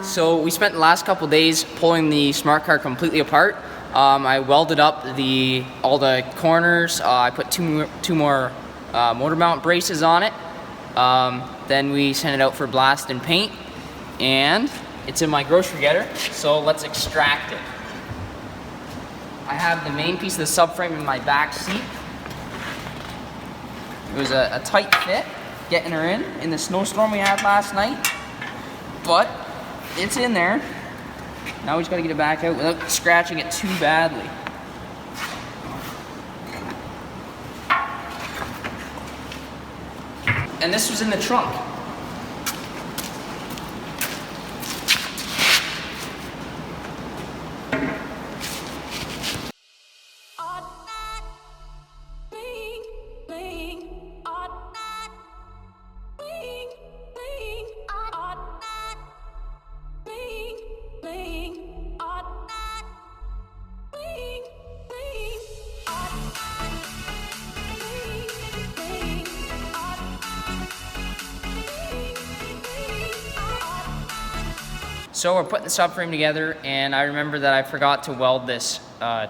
So we spent the last couple days pulling the smart car completely apart. I welded up all the corners. I put two more motor mount braces on it. Then we sent it out for blast and paint, and it's in my grocery getter. So let's extract it. I have the main piece of the subframe in my back seat. It was a tight fit getting her in the snowstorm we had last night, but it's in there. Now we just gotta get it back out without scratching it too badly. And this was in the trunk. So we're putting the subframe together, and I remember that I forgot to weld this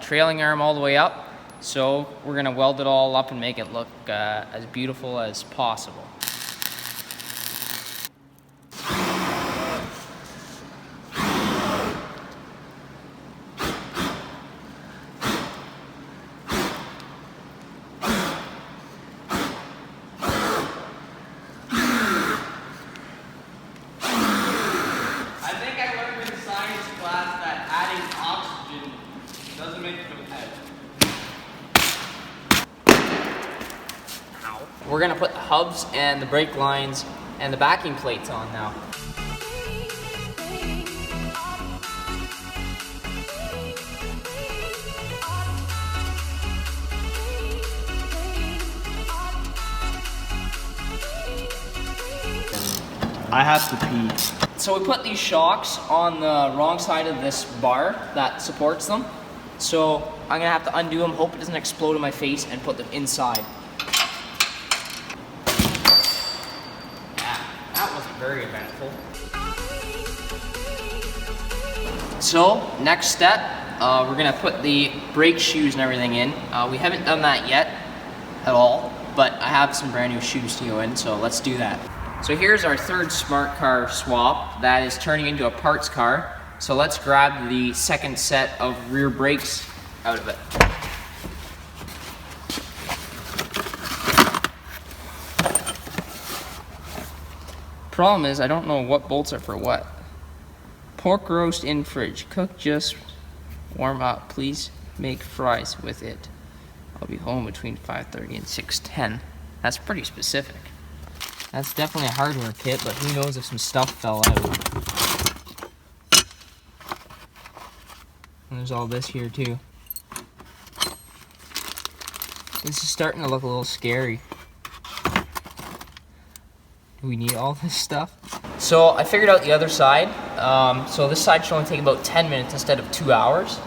trailing arm all the way up. So we're gonna weld it all up and make it look as beautiful as possible. We're gonna put the hubs and the brake lines and the backing plates on now. I have to pee. So we put these shocks on the wrong side of this bar that supports them. So I'm gonna have to undo them, hope it doesn't explode in my face, and put them inside. Very eventful. So next step, we're gonna put the brake shoes and everything in. We haven't done that yet at all, but I have some brand new shoes to go in, so let's do that. So here's our third smart car swap that is turning into a parts car. So let's grab the second set of rear brakes out of it. Problem is, I don't know what bolts are for what. Pork roast in fridge. Cook just warm up. Please make fries with it. I'll be home between 5:30 and 6:10. That's pretty specific. That's definitely a hardware kit, but who knows if some stuff fell out. And there's all this here too. This is starting to look a little scary. We need all this stuff. So I figured out the other side. So this side should only take about 10 minutes instead of 2 hours.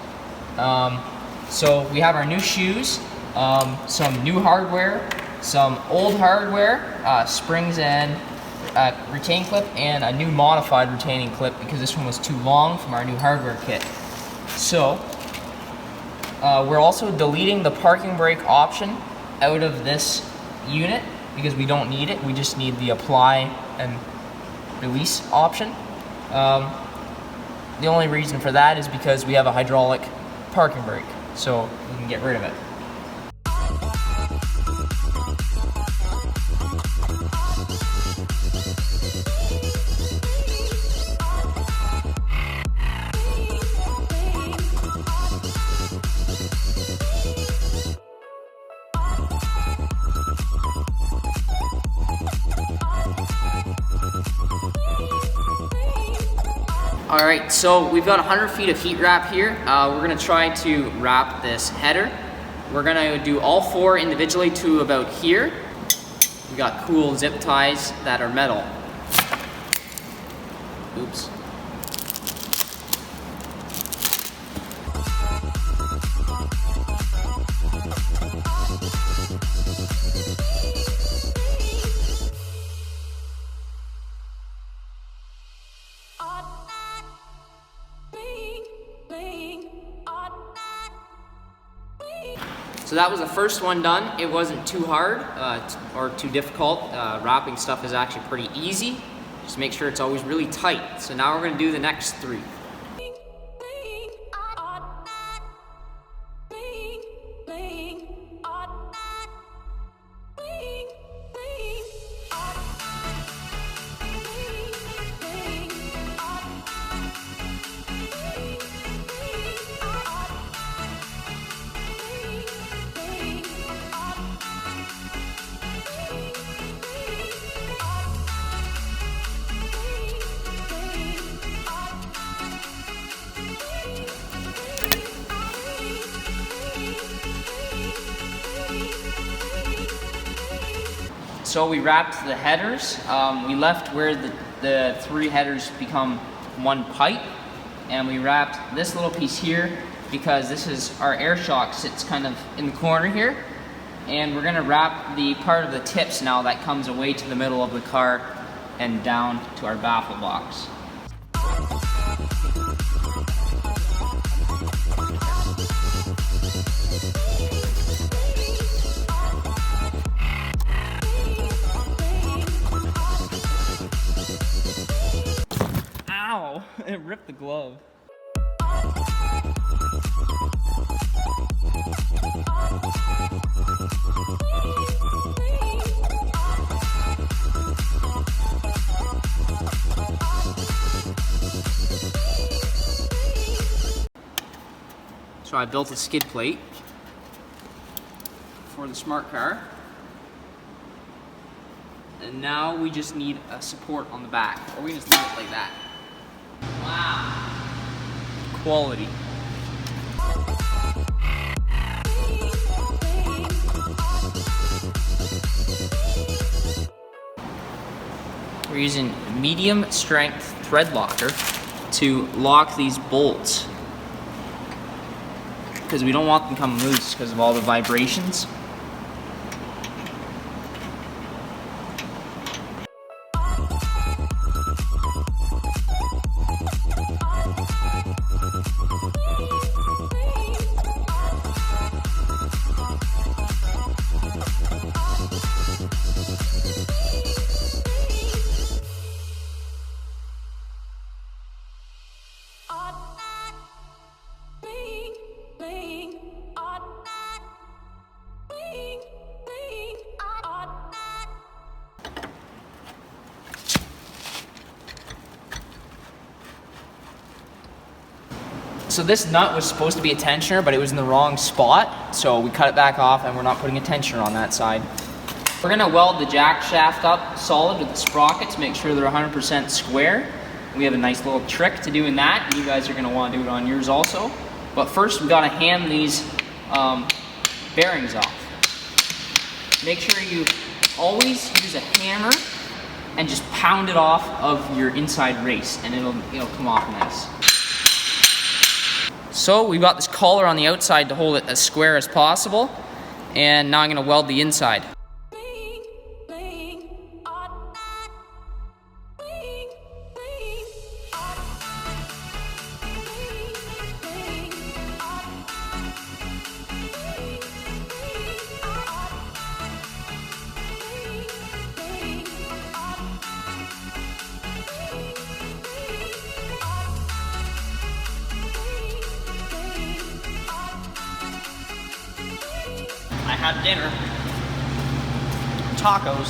So we have our new shoes, some new hardware, some old hardware, springs and retain clip, and a new modified retaining clip because this one was too long from our new hardware kit. So we're also deleting the parking brake option out of this unit because we don't need it. We just need the apply and release option. The only reason for that is because we have a hydraulic parking brake, so we can get rid of it. Alright, so we've got 100 feet of heat wrap here. We're going to try to wrap this header We're gonna do all 4 individually to about here. We got cool zip ties that are metal. Oops. So that was the first one done. It wasn't too hard or too difficult. Wrapping stuff is actually pretty easy. Just make sure it's always really tight. So now we're gonna do the next 3. So we wrapped the headers. We left where the 3 headers become 1 pipe, and we wrapped this little piece here because this is our air shock sits kind of in the corner here, and we're gonna wrap the part of the tips now that comes away to the middle of the car and down to our baffle box. Ow! It ripped the glove. So I built a skid plate for the smart car. And now we just need a support on the back, or we just leave it like that. Wow. Quality. We're using medium strength thread locker to lock these bolts because we don't want them to come loose because of all the vibrations. So this nut was supposed to be a tensioner, but it was in the wrong spot, so we cut it back off and we're not putting a tensioner on that side. We're gonna weld the jack shaft up solid with the sprocket to make sure they're 100% square. We have a nice little trick to doing that, and you guys are gonna wanna do it on yours also. But first we gotta ham these bearings off. Make sure you always use a hammer and just pound it off of your inside race, and it'll come off nice. So we've got this collar on the outside to hold it as square as possible, and now I'm going to weld the inside. I had dinner, tacos.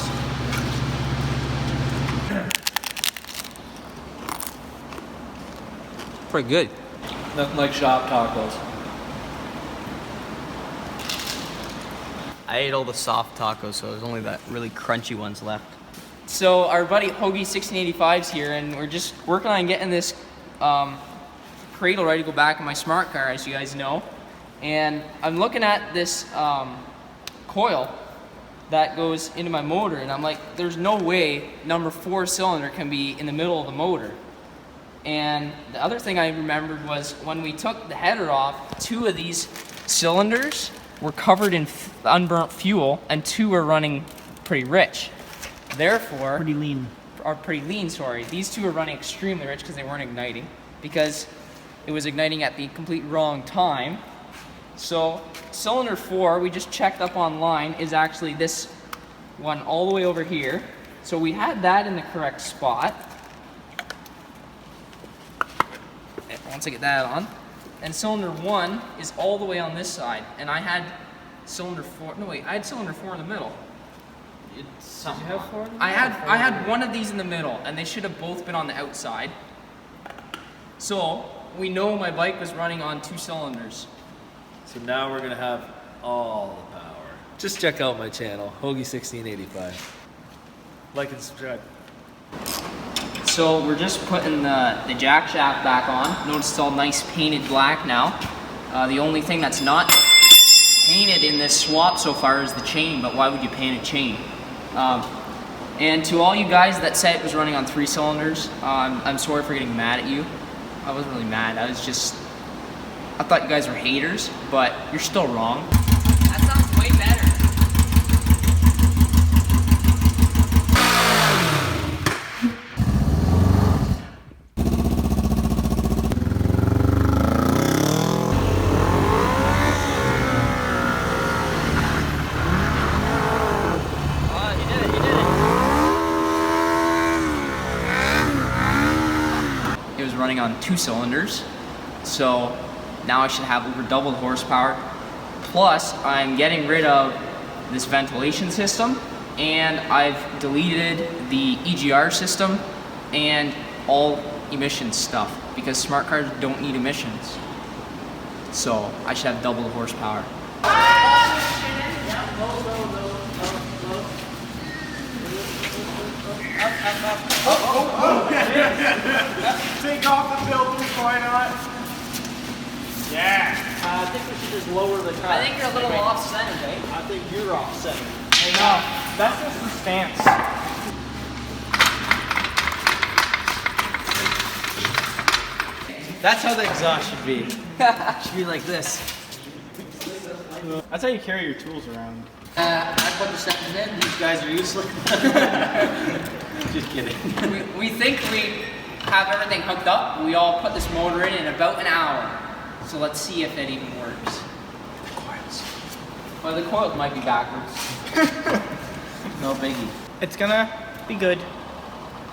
Pretty good. Nothing like shop tacos. I ate all the soft tacos, so there's only that really crunchy ones left. So our buddy Hogie 1685's here, and we're just working on getting this cradle ready to go back in my smart car, as you guys know. And I'm looking at this coil that goes into my motor, and I'm like, there's no way number 4 cylinder can be in the middle of the motor. And the other thing I remembered was when we took the header off, 2 of these cylinders were covered in unburnt fuel, and 2 were running pretty rich. Therefore, Pretty lean. pretty lean, sorry. These 2 are running extremely rich because they weren't igniting, because it was igniting at the complete wrong time. So cylinder 4, we just checked up online, is actually this one all the way over here. So we had that in the correct spot. Once I get that on. And cylinder 1 is all the way on this side. And I had cylinder 4, no wait, I had cylinder 4 in the middle. Did you have 4? I had one of these in the middle, and they should have both been on the outside. So we know my bike was running on 2 cylinders. So now we're gonna have all the power. Just check out my channel, Hogie 1685. Like and subscribe. So we're just putting the jack shaft back on. Notice it's all nice painted black now. The only thing that's not painted in this swap so far is the chain, but why would you paint a chain? And to all you guys that said it was running on 3 cylinders, I'm sorry for getting mad at you. I wasn't really mad, I thought you guys were haters, but you're still wrong. That sounds way better. It was running on 2 cylinders, so now I should have over double the horsepower. Plus, I'm getting rid of this ventilation system, and I've deleted the EGR system and all emissions stuff, because smart cars don't need emissions. So I should have double the horsepower. Take off the filters, why not? Yeah. I think we should just lower the car. I think you're a little off-centered, eh? I think you're off center. No, that's just the stance. That's how the exhaust should be. Should be like this. That's how you carry your tools around. I put the second in. These guys are useless. Just kidding. We think we have everything hooked up. We all put this motor in about an hour. So let's see if it even works. The coils. Well, the coils might be backwards. No biggie. It's gonna be good.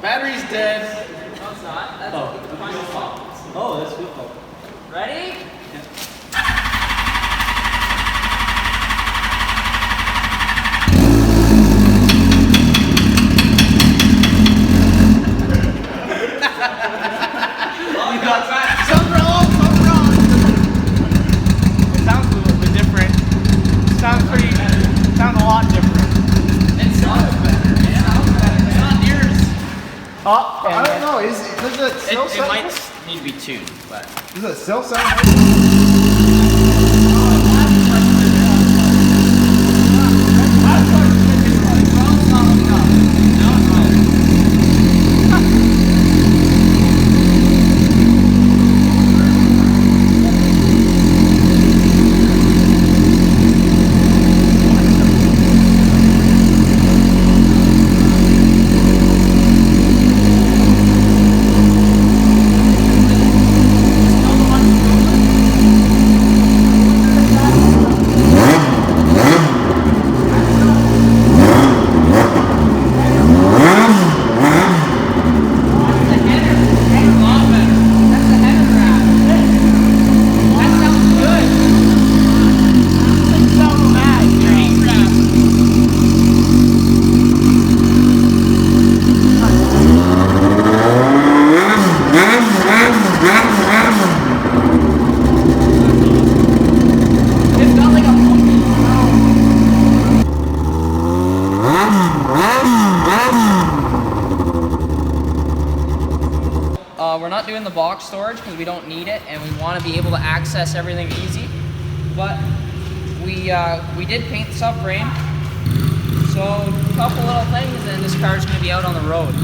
Battery's dead. No, it's not. That's the final fault. Oh, that's good. Ready? Something wrong. It sounds a little bit different. Sounds a lot different. It sounds better. It sounds better. It's not yours. Oh, I don't know, does it still It sound? might need to be tuned, but Does it still sound? We're not doing the box storage because we don't need it, and we want to be able to access everything easy. but we did paint the subframe. So a couple little things, and this car's gonna be out on the road.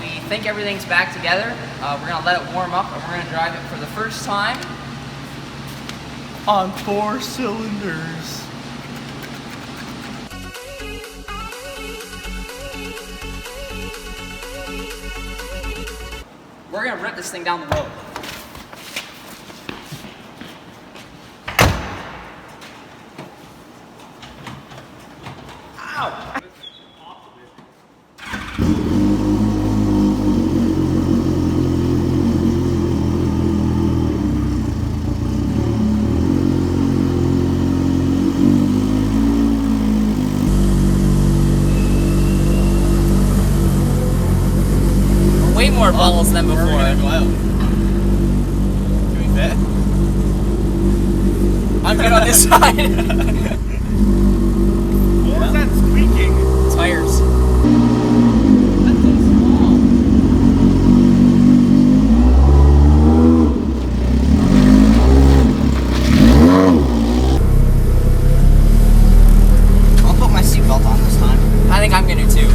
We think everything's back together. We're gonna let it warm up, and we're gonna drive it for the first time On 4 cylinders. We're gonna rip this thing down the road. Ow! Way more balls than before. Go out. Can we fit? I'm good on this side. What was that squeaking? Tires. I'll put my seatbelt on this time. I think I'm gonna too.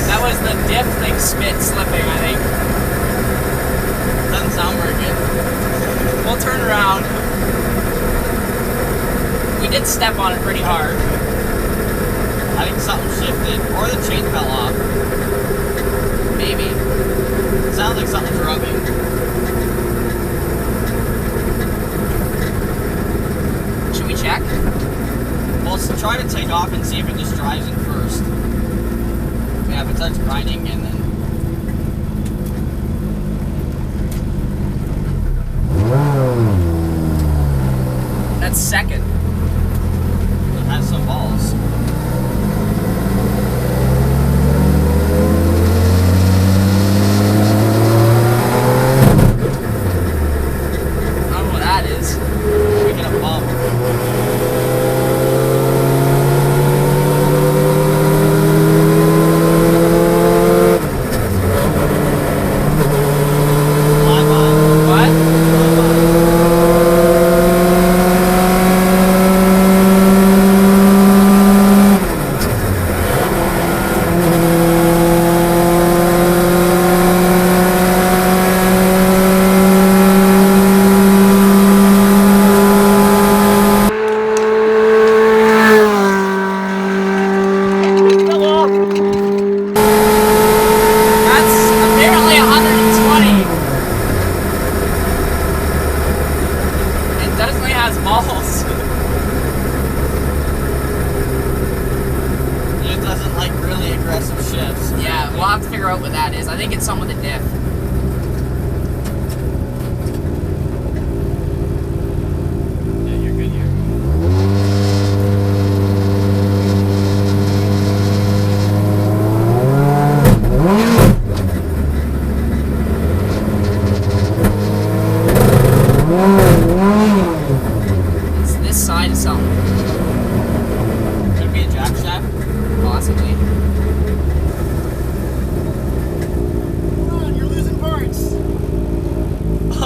That was the diff thing slipping, I think. Doesn't sound very good. We'll turn around. We did step on it pretty hard. I think something shifted, or the chain fell off. Maybe. It sounds like something's rubbing. Should we check? Well, let's try to take off and see if it just drives it first. Yeah, if it starts grinding and then... That's second. It has some balls. I don't know what that is. We get a bump. We'll have to figure out what that is. I think it's something with a diff. Yeah, you're good here. It's this side of something. Could be a jack shaft. Possibly.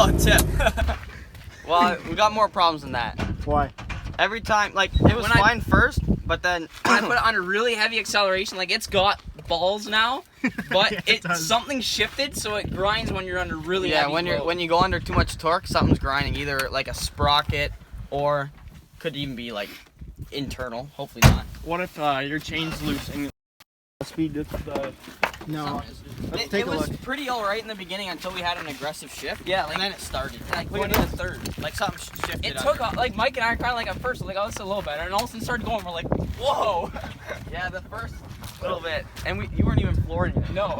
Oh, tip. Well, we got more problems than that. Why? Every time, like, it was When I- fine first, but then... When I put it under really heavy acceleration, like it's got balls now, but Yeah, it does. something shifted, so it grinds when you're under really yeah, heavy load. when you go under too much torque, something's grinding, either like a sprocket or could even be like internal. Hopefully not. What if your chain's loose and the speed No. Let's It take a was look. pretty alright in the beginning until we had an aggressive shift. Yeah, like- and then it started. Like Look at going into third. Like something shifted. It took off, like Mike and I are kind of like at first, like, oh, this is a little better, and all of a sudden started going, we're like, whoa. Yeah, the first little bit. And you weren't even flooring it. No.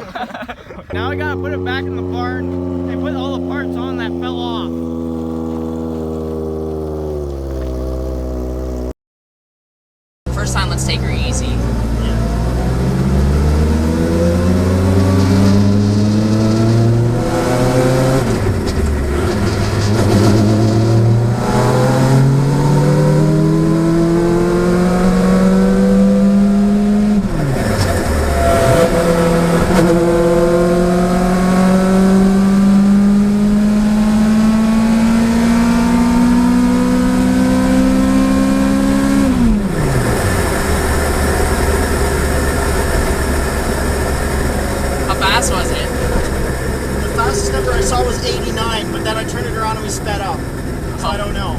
Now I gotta put it back in the barn and put all the parts on that fell off. First time, let's take her easy. How fast was it? The fastest number I saw was 89, but then I turned it around and we sped up. So I don't know.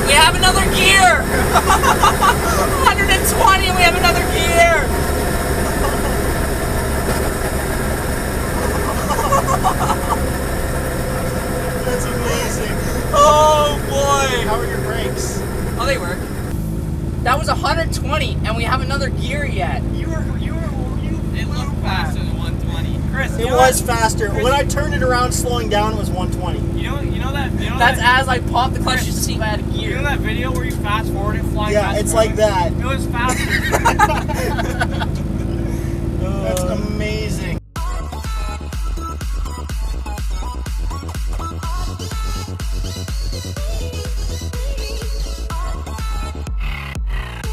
We have another gear! 120 and we have another gear! That's amazing. Oh boy! How are your brakes? Oh, they work. That was 120 and we have another gear yet. It looked faster than 120. Chris, It was faster. When I turned it around, slowing down, it was 120. You know That's as I popped the clutch just to see if I had a you know gear. that video where you fast forward and flying Yeah, fast it's forward? like that. It was faster.